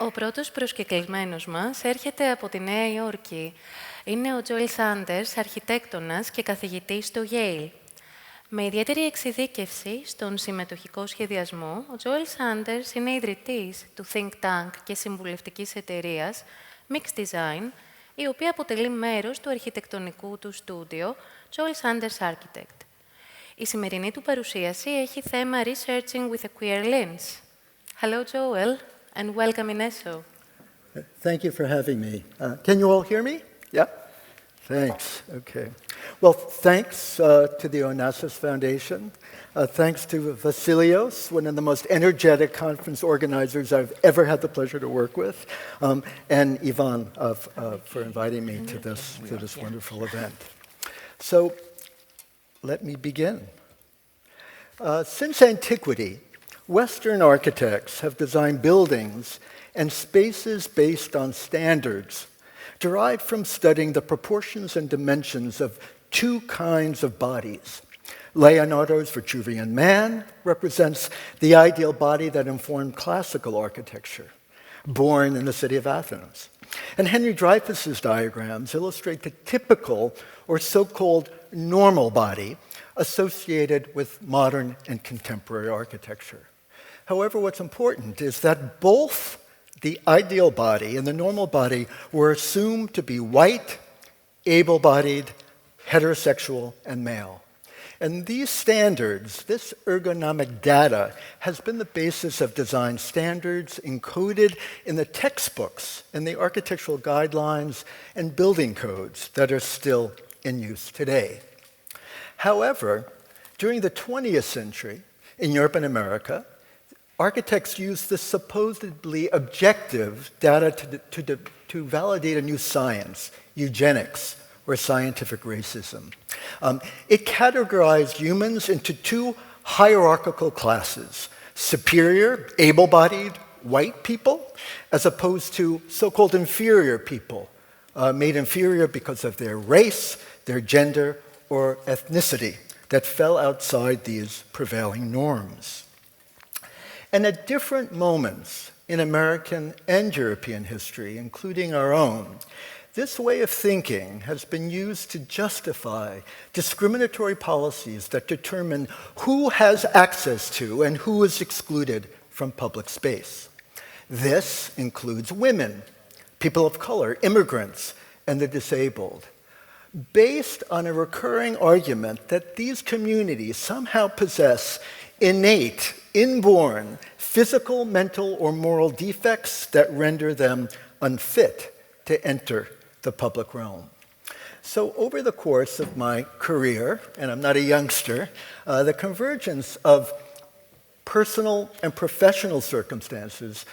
Ο πρώτος προσκεκλημένος μας έρχεται από τη Νέα Υόρκη. Είναι ο Joel Sanders, αρχιτέκτονας και καθηγητής στο Yale. Με ιδιαίτερη εξειδίκευση στον συμμετοχικό σχεδιασμό, ο Joel Sanders είναι ιδρυτής του think tank και συμβουλευτικής εταιρείας Mixed Design, η οποία αποτελεί μέρος του αρχιτεκτονικού του στούντιο Joel Sanders Architect. Η σημερινή του παρουσίαση έχει θέμα Researching with a Queer Lens. Hello, Joel, and welcome in ESO. Thank you for having me. Can you all hear me? Yeah? Thanks. Okay. Well, thanks to the Onassis Foundation. Thanks to Vasilios, one of the most energetic conference organizers I've ever had the pleasure to work with, and Ivan for inviting me to this wonderful event. So, let me begin. Since antiquity, Western architects have designed buildings and spaces based on standards derived from studying the proportions and dimensions of two kinds of bodies. Leonardo's Vitruvian Man represents the ideal body that informed classical architecture, born in the city of Athens. And Henry Dreyfuss's diagrams illustrate the typical or so-called normal body associated with modern and contemporary architecture. However, what's important is that both the ideal body and the normal body were assumed to be white, able-bodied, heterosexual, and male. And these standards, this ergonomic data, has been the basis of design standards encoded in the textbooks and the architectural guidelines and building codes that are still in use today. However, during the 20th century, in Europe and America, architects used this supposedly objective data to validate a new science, eugenics, or scientific racism. It categorized humans into two hierarchical classes: superior, able-bodied, white people, as opposed to so-called inferior people, made inferior because of their race, their gender, or ethnicity that fell outside these prevailing norms. And at different moments in American and European history, including our own, this way of thinking has been used to justify discriminatory policies that determine who has access to and who is excluded from public space. This includes women, people of color, immigrants, and the disabled, based on a recurring argument that these communities somehow possess innate, inborn, physical, mental, or moral defects that render them unfit to enter the public realm. So over the course of my career, and I'm not a youngster, the convergence of personal and professional circumstances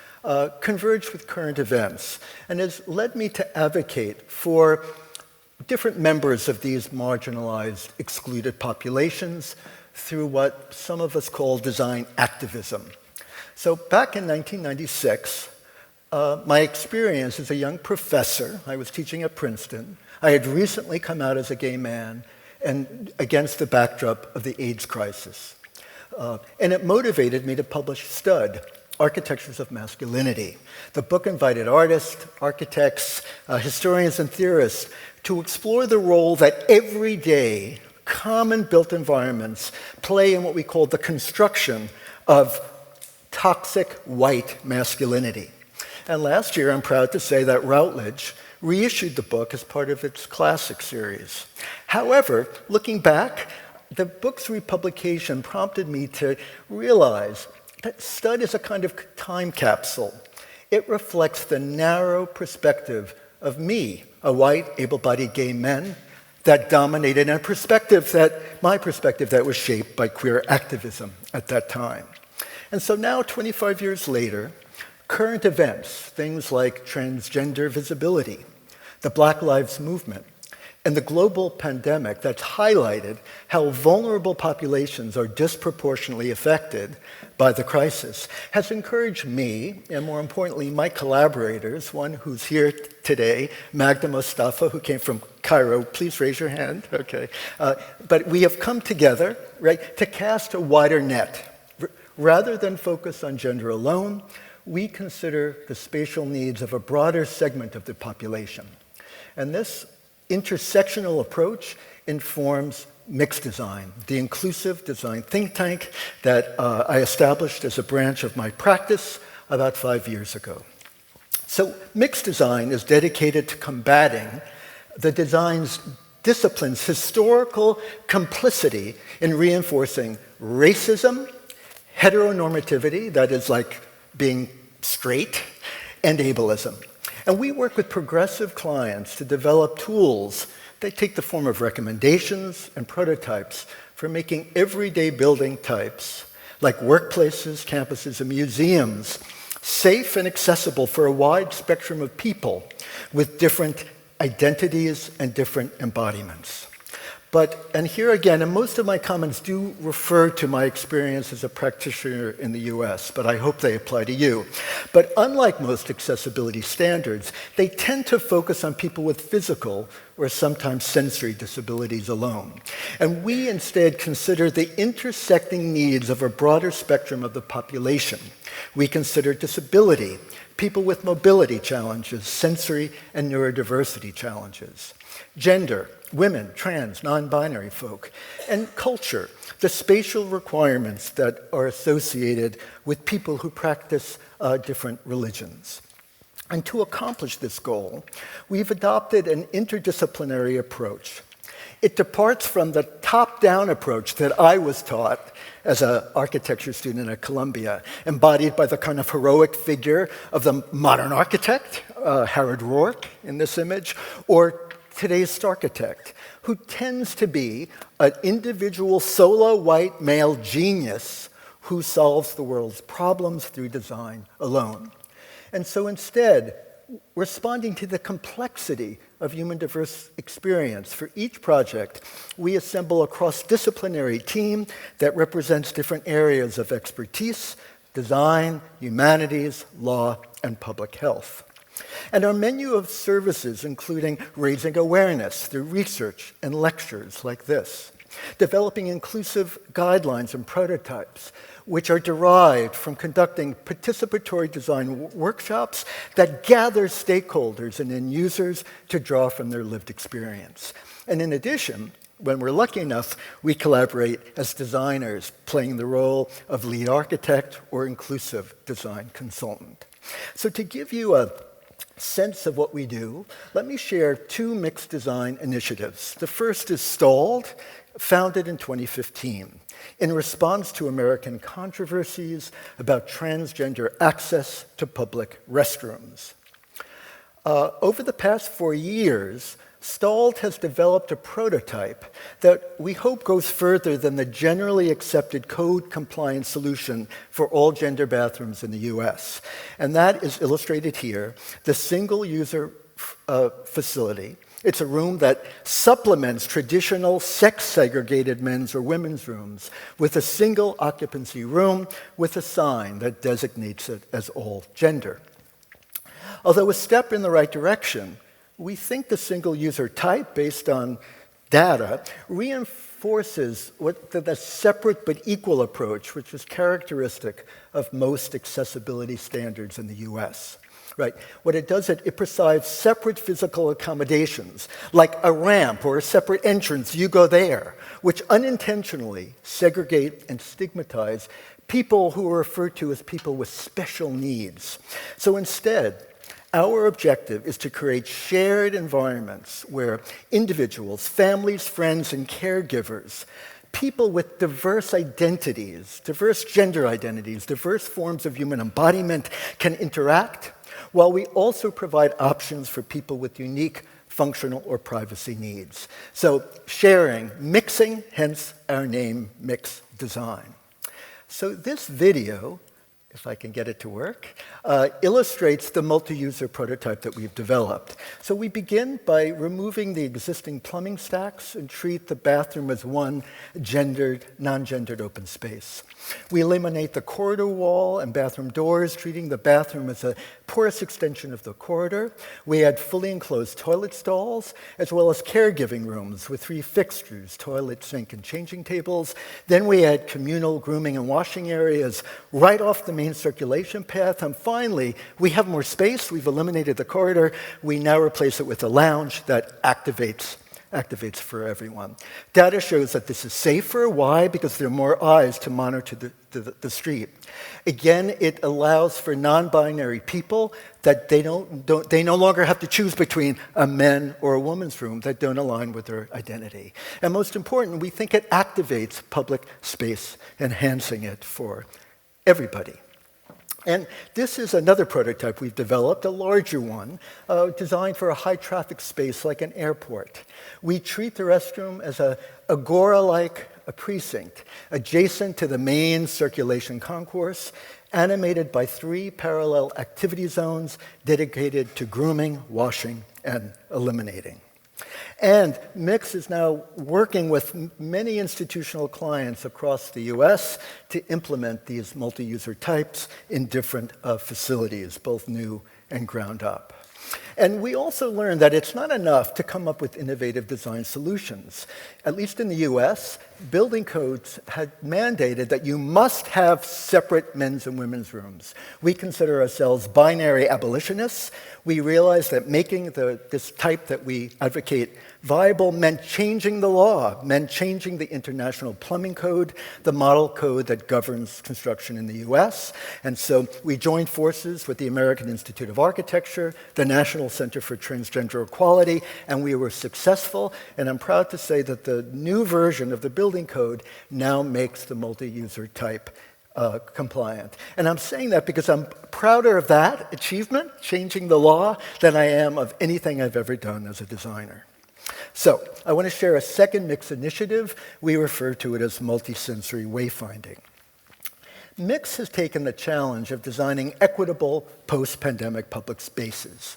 converged with current events and has led me to advocate for different members of these marginalized, excluded populations through what some of us call design activism. So back in 1996, my experience as a young professor, I was teaching at Princeton. I had recently come out as a gay man and against the backdrop of the AIDS crisis. And it motivated me to publish Stud, Architectures of Masculinity. The book invited artists, architects, historians, and theorists to explore the role that everyday, common built environments play in what we call the construction of toxic white masculinity. And last year, I'm proud to say that Routledge reissued the book as part of its classic series. However, looking back, the book's republication prompted me to realize that Stud is a kind of time capsule. It reflects the narrow perspective of me, a white, able-bodied gay man, that dominated, and my perspective that was shaped by queer activism at that time. And so now, 25 years later, current events, things like transgender visibility, the Black Lives Movement, and the global pandemic that's highlighted how vulnerable populations are disproportionately affected by the crisis, has encouraged me, and more importantly, my collaborators, one who's here today, Magda Mostafa, who came from Cairo. Please raise your hand. Okay. But we have come together, right, to cast a wider net. Rather than focus on gender alone, we consider the spatial needs of a broader segment of the population. And this intersectional approach informs Mixed Design, the inclusive design think tank that I established as a branch of my practice about 5 years ago. So Mixed Design is dedicated to combating the design's discipline's historical complicity in reinforcing racism, heteronormativity, that is like being straight, and ableism. And we work with progressive clients to develop tools that take the form of recommendations and prototypes for making everyday building types, like workplaces, campuses, and museums, safe and accessible for a wide spectrum of people with different identities and different embodiments. And here again, and most of my comments do refer to my experience as a practitioner in the US, but I hope they apply to you. But unlike most accessibility standards, they tend to focus on people with physical or sometimes sensory disabilities alone. And we instead consider the intersecting needs of a broader spectrum of the population. We consider disability, people with mobility challenges, sensory and neurodiversity challenges, gender, women, trans, non-binary folk, and culture, the spatial requirements that are associated with people who practice different religions. And to accomplish this goal, we've adopted an interdisciplinary approach. It departs from the top-down approach that I was taught as an architecture student at Columbia, embodied by the kind of heroic figure of the modern architect, Harold Rourke in this image, or today's Starchitect, who tends to be an individual solo white male genius who solves the world's problems through design alone. And so instead, responding to the complexity of human diverse experience, for each project, we assemble a cross-disciplinary team that represents different areas of expertise, design, humanities, law, and public health. And our menu of services, including raising awareness through research and lectures like this, developing inclusive guidelines and prototypes, which are derived from conducting participatory design workshops that gather stakeholders and end users to draw from their lived experience. And in addition, when we're lucky enough, we collaborate as designers, playing the role of lead architect or inclusive design consultant. So to give you a sense of what we do, let me share two mixed design initiatives. The first is Stalled, founded in 2015, in response to American controversies about transgender access to public restrooms. Over the past 4 years, Stalled has developed a prototype that we hope goes further than the generally accepted code-compliant solution for all gender bathrooms in the US. And that is illustrated here, the single-user facility. It's a room that supplements traditional sex-segregated men's or women's rooms with a single occupancy room with a sign that designates it as all gender. Although a step in the right direction, we think the single-user type, based on data, reinforces the separate but equal approach, which is characteristic of most accessibility standards in the US. Right. What it does, it provides separate physical accommodations, like a ramp or a separate entrance, you go there, which unintentionally segregate and stigmatize people who are referred to as people with special needs. So instead, our objective is to create shared environments where individuals, families, friends, and caregivers, people with diverse identities, diverse gender identities, diverse forms of human embodiment can interact, while we also provide options for people with unique functional or privacy needs. So sharing, mixing, hence our name, Mixed Design. So this video, if I can get it to work, illustrates the multi-user prototype that we've developed. So we begin by removing the existing plumbing stacks and treat the bathroom as one gendered, non-gendered open space. We eliminate the corridor wall and bathroom doors, treating the bathroom as a porous extension of the corridor. We add fully enclosed toilet stalls, as well as caregiving rooms with 3 fixtures, toilet, sink, and changing tables. Then we add communal grooming and washing areas right off the main circulation path. And finally, we have more space. We've eliminated the corridor. We now replace it with a lounge that activates for everyone. Data shows that this is safer. Why? Because there are more eyes to monitor the street. Again, it allows for non-binary people that they no longer have to choose between a men or a woman's room that don't align with their identity. And most important, we think it activates public space, enhancing it for everybody. And this is another prototype we've developed, a larger one, designed for a high-traffic space like an airport. We treat the restroom as a agora-like precinct, adjacent to the main circulation concourse, animated by 3 parallel activity zones dedicated to grooming, washing, and eliminating. And Mix is now working with many institutional clients across the US to implement these multi-user types in different facilities, both new and ground up. And we also learned that it's not enough to come up with innovative design solutions. At least in the US, building codes had mandated that you must have separate men's and women's rooms. We consider ourselves binary abolitionists. We realized that making this type that we advocate viable meant changing the law, meant changing the International Plumbing Code, the model code that governs construction in the US. And so we joined forces with the American Institute of Architecture, the National Center for Transgender Equality, and we were successful. And I'm proud to say that the new version of the building code now makes the multi-user type compliant. And I'm saying that because I'm prouder of that achievement, changing the law, than I am of anything I've ever done as a designer. So I want to share a second Mix initiative. We refer to it as multisensory wayfinding. Mix has taken the challenge of designing equitable post-pandemic public spaces.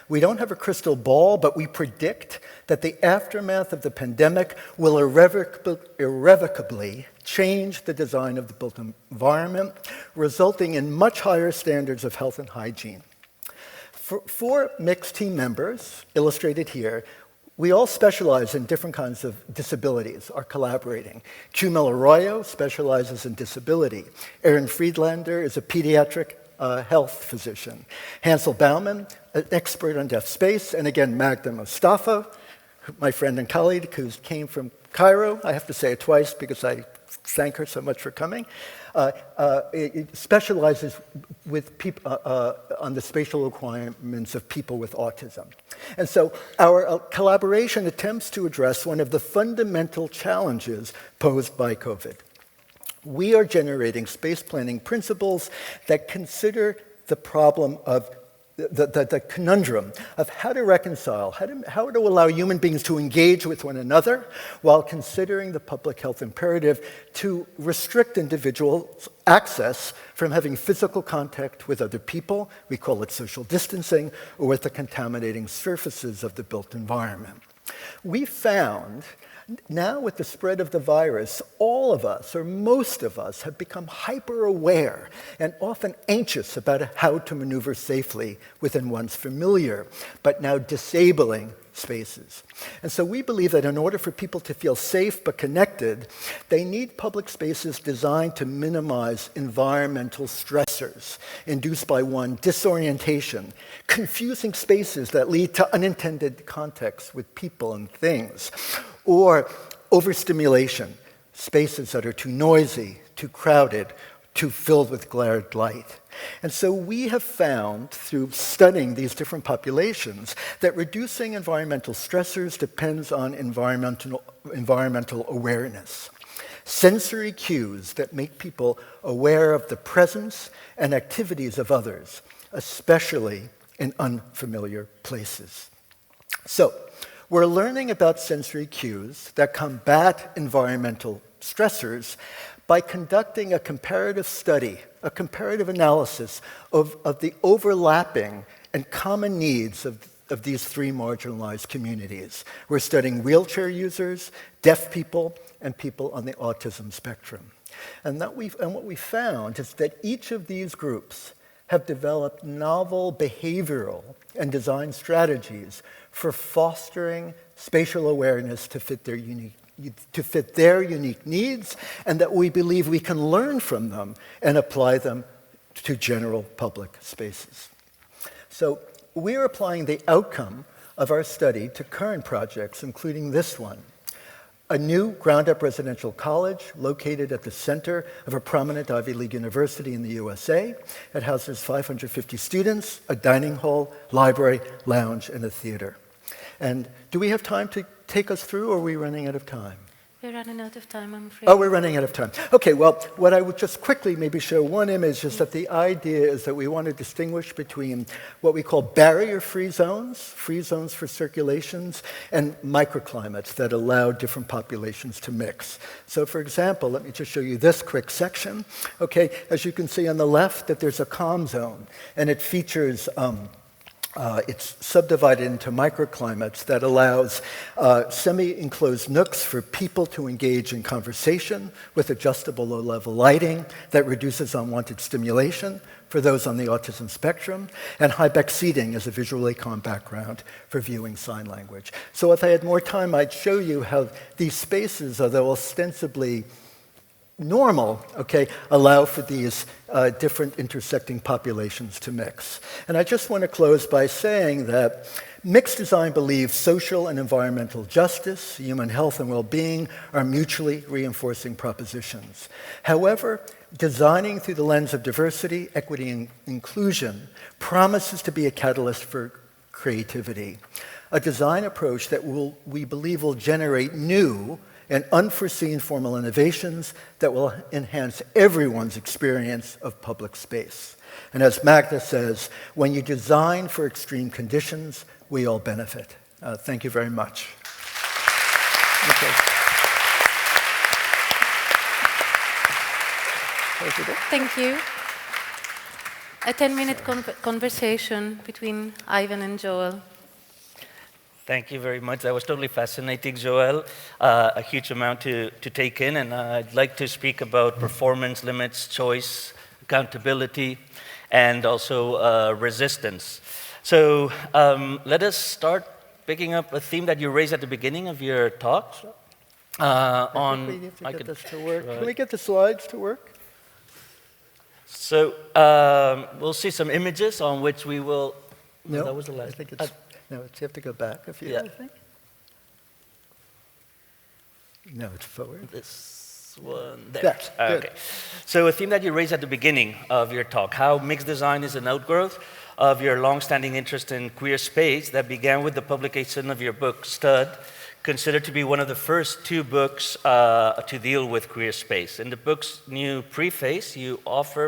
We don't have a crystal ball, but we predict that the aftermath of the pandemic will irrevocably change the design of the built environment, resulting in much higher standards of health and hygiene. For Mix team members, illustrated here, we all specialize in different kinds of disabilities, are collaborating. Chumel Arroyo specializes in disability. Aaron Friedlander is a pediatric health physician. Hansel Baumann, an expert on deaf space. And again, Magda Mustafa, my friend and colleague who came from Cairo. I have to say it twice because I thank her so much for coming. It specializes with on the spatial requirements of people with autism. And so our collaboration attempts to address one of the fundamental challenges posed by COVID. We are generating space planning principles that consider the problem of the conundrum of how to reconcile, how to allow human beings to engage with one another while considering the public health imperative to restrict individuals' access from having physical contact with other people, we call it social distancing, or with the contaminating surfaces of the built environment. We found now with the spread of the virus, all of us, or most of us, have become hyper-aware and often anxious about how to maneuver safely within one's familiar, but now disabling spaces. And so we believe that in order for people to feel safe but connected, they need public spaces designed to minimize environmental stressors induced by one, disorientation, confusing spaces that lead to unintended contacts with people and things, or overstimulation, spaces that are too noisy, too crowded, too filled with glared light. And so we have found, through studying these different populations, that reducing environmental stressors depends on environmental awareness. Sensory cues that make people aware of the presence and activities of others, especially in unfamiliar places. So, we're learning about sensory cues that combat environmental stressors by conducting a comparative study, a comparative analysis of the overlapping and common needs of these 3 marginalized communities. We're studying wheelchair users, deaf people, and people on the autism spectrum. And what we found is that each of these groups have developed novel behavioral and design strategies for fostering spatial awareness to fit their unique needs, and that we believe we can learn from them and apply them to general public spaces. So we're applying the outcome of our study to current projects, including this one, a new ground-up residential college located at the center of a prominent Ivy League university in the USA. It houses 550 students, a dining hall, library, lounge, and a theater. And do we have time to take us through, or are we running out of time? We're running out of time, I'm afraid. Oh, we're running out of time. Okay, well, what I would just quickly maybe show one image is that the idea is that we want to distinguish between what we call barrier-free zones for circulations, and microclimates that allow different populations to mix. So for example, let me just show you this quick section. Okay, as you can see on the left, that there's a calm zone, and it features it's subdivided into microclimates that allows semi-enclosed nooks for people to engage in conversation with adjustable low-level lighting that reduces unwanted stimulation for those on the autism spectrum, and high-back seating as a visually calm background for viewing sign language. So if I had more time, I'd show you how these spaces, although ostensibly normal, okay, allow for these different intersecting populations to mix. And I just want to close by saying that mixed design believes social and environmental justice, human health and well-being are mutually reinforcing propositions. However, designing through the lens of diversity, equity, and inclusion promises to be a catalyst for creativity, a design approach that we believe will generate new and unforeseen formal innovations that will enhance everyone's experience of public space. And as Magda says, when you design for extreme conditions, we all benefit. Thank you very much. Okay. Thank you. A 10-minute conversation between Ivan and Joel. Thank you very much. That was totally fascinating, Joel. A huge amount to take in, and I'd like to speak about performance limits, choice, accountability, and also resistance. So let us start picking up a theme that you raised at the beginning of your talk. We need to get this to work. Can we get the slides to work? So we'll see some images on which we will. No, that was the last. I think it's. No, you have to go back a few, yeah. I think. No, it's forward. This one there. Yes, okay. So a theme that you raised at the beginning of your talk, how mixed design is an outgrowth of your long-standing interest in queer space that began with the publication of your book, Stud, considered to be one of the first two books to deal with queer space. In the book's new preface, you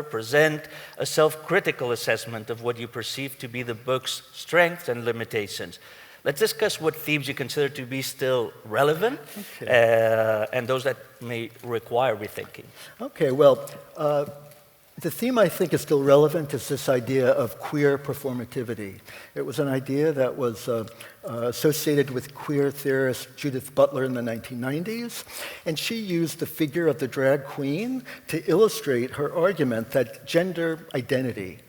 present a self-critical assessment of what you perceive to be the book's strengths and limitations. Let's discuss what themes you consider to be still relevant, and those that may require rethinking. Okay, well, the theme I think is still relevant is this idea of queer performativity. It was an idea that was associated with queer theorist Judith Butler in the 1990s, and she used the figure of the drag queen to illustrate her argument that gender identity,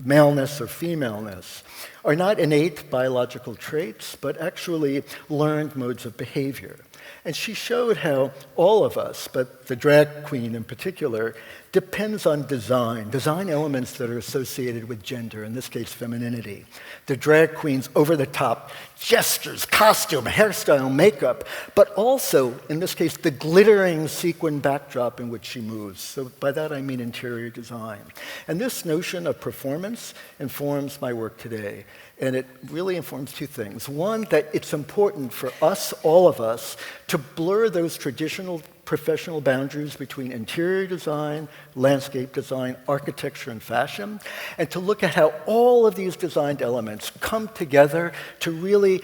maleness or femaleness, are not innate biological traits, but actually learned modes of behavior. And she showed how all of us, but the drag queen in particular, depends on design elements that are associated with gender, in this case femininity. The drag queen's over-the-top gestures, costume, hairstyle, makeup, but also, in this case, the glittering sequin backdrop in which she moves. So by that I mean interior design. And this notion of performance informs my work today. And it really informs two things. One, that it's important for us, all of us, to blur those traditional professional boundaries between interior design, landscape design, architecture, and fashion, and to look at how all of these designed elements come together to really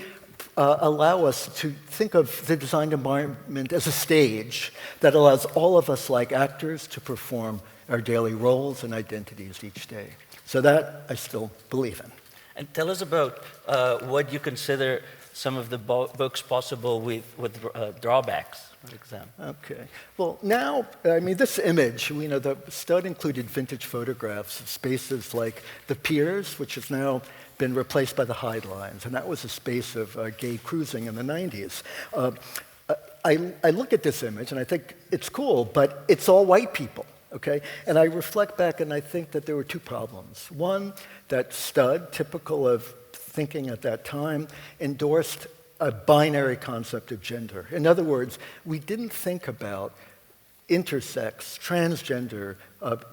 allow us to think of the designed environment as a stage that allows all of us, like actors, to perform our daily roles and identities each day. So that I still believe in. And tell us about what you consider some of the book's possible with drawbacks, for example. Okay. Well, now, I mean, this image, you know, the Stud included vintage photographs of spaces like the Piers, which has now been replaced by the Hyde Lines, and that was a space of gay cruising in the 90s. I look at this image and I think it's cool, but it's all white people. okay? And I reflect back and I think that there were two problems. One, that Stud, typical of thinking at that time, endorsed a binary concept of gender. In other words, we didn't think about intersex, transgender,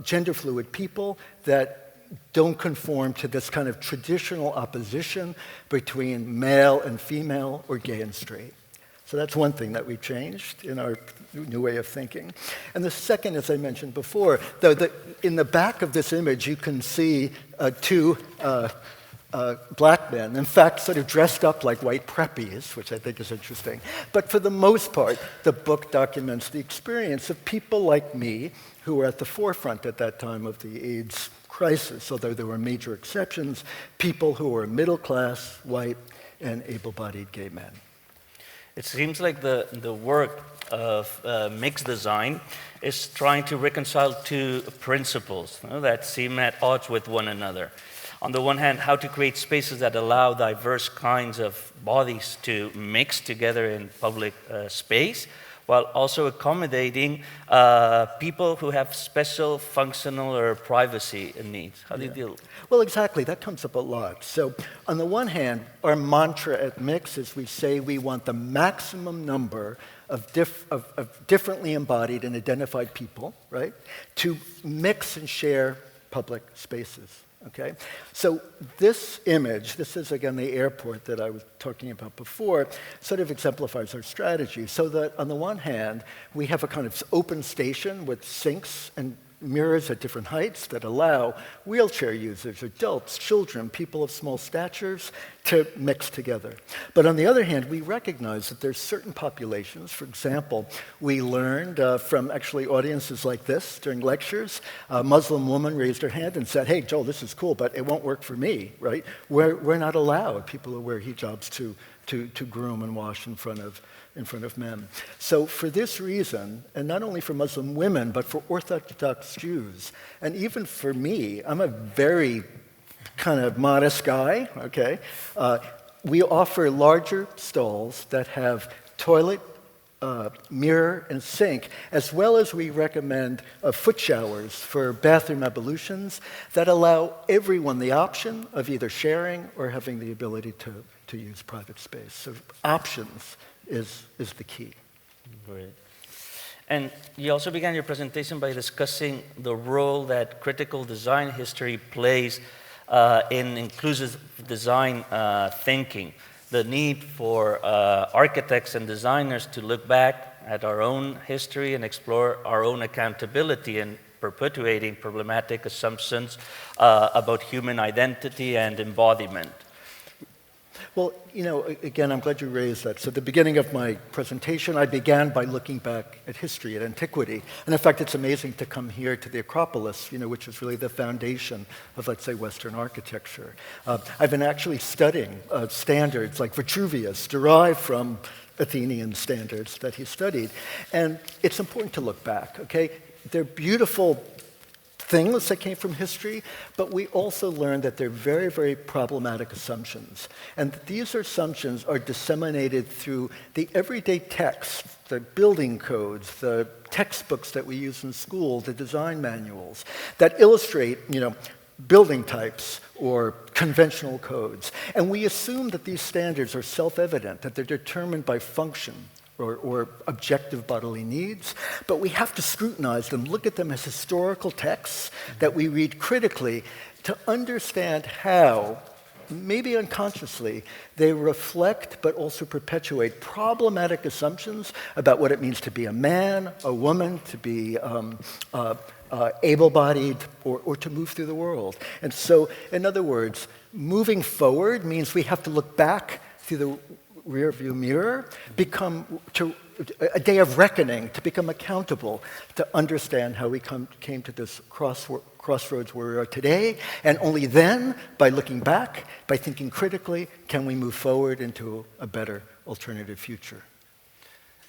gender fluid people that don't conform to this kind of traditional opposition between male and female or gay and straight. So that's one thing that we changed in our new way of thinking. And the second, as I mentioned before, in the back of this image, you can see two black men, in fact, sort of dressed up like white preppies, which I think is interesting. But for the most part, the book documents the experience of people like me who were at the forefront at that time of the AIDS crisis, although there were major exceptions, people who were middle class, white, and able-bodied gay men. It seems like the work of mixed design is trying to reconcile two principles that seem at odds with one another. On the one hand, how to create spaces that allow diverse kinds of bodies to mix together in public space, while also accommodating people who have special functional or privacy needs. How do you deal? Well, exactly. That comes up a lot. So on the one hand, our mantra at Mix is we say we want the maximum number of differently embodied and identified people, right, to mix and share public spaces. Okay? So this image, this is again the airport that I was talking about before, sort of exemplifies our strategy. So that on the one hand, we have a kind of open station with sinks and mirrors at different heights that allow wheelchair users, adults, children, people of small statures to mix together. But on the other hand, we recognize that there's certain populations. For example, we learned from actually audiences like this during lectures, a Muslim woman raised her hand and said, hey, Joel, this is cool, but it won't work for me, right? We're not allowed, people who wear hijabs, to groom and wash in front of men. So for this reason, and not only for Muslim women, but for Orthodox Jews, and even for me, I'm a very kind of modest guy, okay? We offer larger stalls that have toilet, mirror, and sink, as well as we recommend foot showers for bathroom ablutions that allow everyone the option of either sharing or having the ability to use private space. So options is the key. Great. And you also began your presentation by discussing the role that critical design history plays in inclusive design thinking, the need for architects and designers to look back at our own history and explore our own accountability in perpetuating problematic assumptions about human identity and embodiment. Well, you know, again, I'm glad you raised that. So at the beginning of my presentation, I began by looking back at history, at antiquity. And in fact, it's amazing to come here to the Acropolis, you know, which is really the foundation of, let's say, Western architecture. I've been actually studying standards like Vitruvius, derived from Athenian standards that he studied. And it's important to look back, okay? They're beautiful things that came from history, but we also learned that they're very, very problematic assumptions. And these assumptions are disseminated through the everyday text, the building codes, the textbooks that we use in school, the design manuals, that illustrate, you know, building types or conventional codes. And we assume that these standards are self-evident, that they're determined by function, or objective bodily needs, but we have to scrutinize them, look at them as historical texts that we read critically to understand how, maybe unconsciously, they reflect but also perpetuate problematic assumptions about what it means to be a man, a woman, to be able-bodied, or to move through the world. And so, in other words, moving forward means we have to look back through the rearview mirror, a day of reckoning, to become accountable, to understand how we came to this crossroads where we are today, and only then, by looking back, by thinking critically, can we move forward into a better alternative future.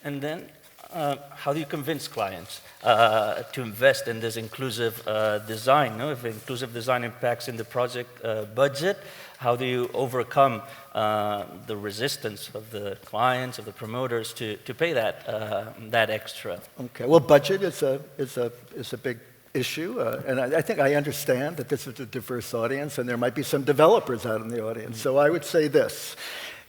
And then, how do you convince clients to invest in this inclusive design? No? If inclusive design impacts in the project budget, how do you overcome the resistance of the clients, of the promoters to pay that extra? Okay. Well, budget is a big issue, and I think I understand that this is a diverse audience, and there might be some developers out in the audience. So I would say this.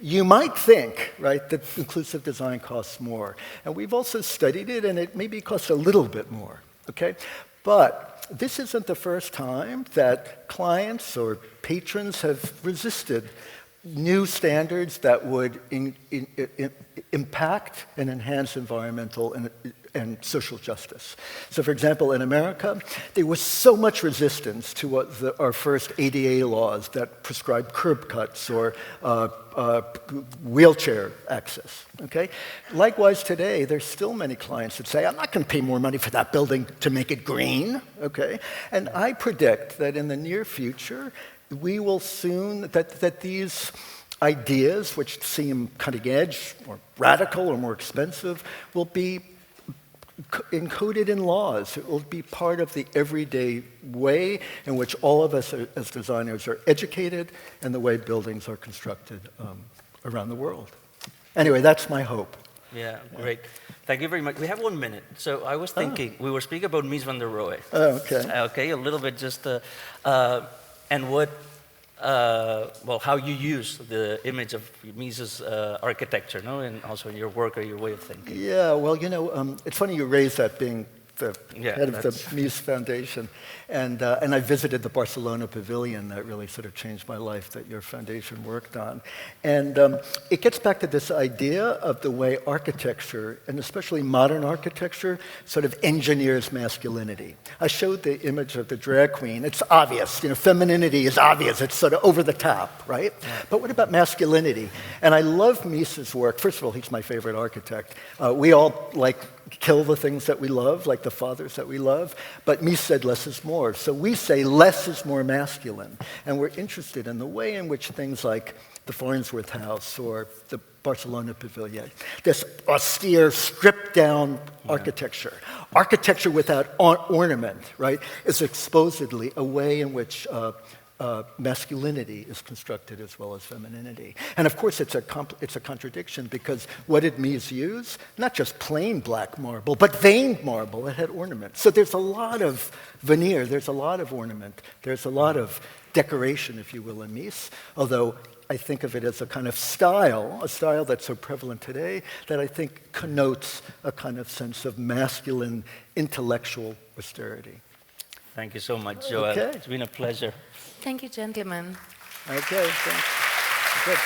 You might think, right, that inclusive design costs more. And we've also studied it, and it maybe costs a little bit more, okay? But this isn't the first time that clients or patrons have resisted new standards that would impact and enhance environmental and social justice. So for example, in America, there was so much resistance to what our first ADA laws that prescribed curb cuts or wheelchair access, okay? Likewise today, there's still many clients that say, I'm not gonna pay more money for that building to make it green, okay? And I predict that in the near future, we will soon, that these ideas, which seem cutting edge or radical or more expensive, will be encoded in laws. It will be part of the everyday way in which all of us as designers are educated and the way buildings are constructed around the world. Anyway, that's my hope. Yeah, great. Thank you very much. We have 1 minute. So I was thinking, we were speaking about Mies van der Rohe. Oh, okay. Okay, a little bit just, and what, well, how you use the image of Mies's architecture, no? And also your work or your way of thinking. Yeah, well, you know, it's funny you raised that, being the head of the Mies Foundation. And I visited the Barcelona pavilion that really sort of changed my life that your foundation worked on. And it gets back to this idea of the way architecture, and especially modern architecture, sort of engineers masculinity. I showed the image of the drag queen. It's obvious, you know, femininity is obvious. It's sort of over the top, right? Yeah. But what about masculinity? And I love Mies's work. First of all, he's my favorite architect. We all kill the things that we love, like the fathers that we love, but Mies said less is more. So we say less is more masculine, and we're interested in the way in which things like the Farnsworth House or the Barcelona Pavilion, this austere, stripped-down architecture. Architecture without ornament, right, is supposedly a way in which masculinity is constructed as well as femininity. And of course, it's a contradiction, because what did Mies use? Not just plain black marble, but veined marble that had ornament. So there's a lot of veneer, there's a lot of ornament, there's a lot of decoration, if you will, in Mies, although I think of it as a kind of style, a style that's so prevalent today that I think connotes a kind of sense of masculine intellectual austerity. Thank you so much, Joel. Okay. It's been a pleasure. Thank you, gentlemen. Okay, thanks. Good.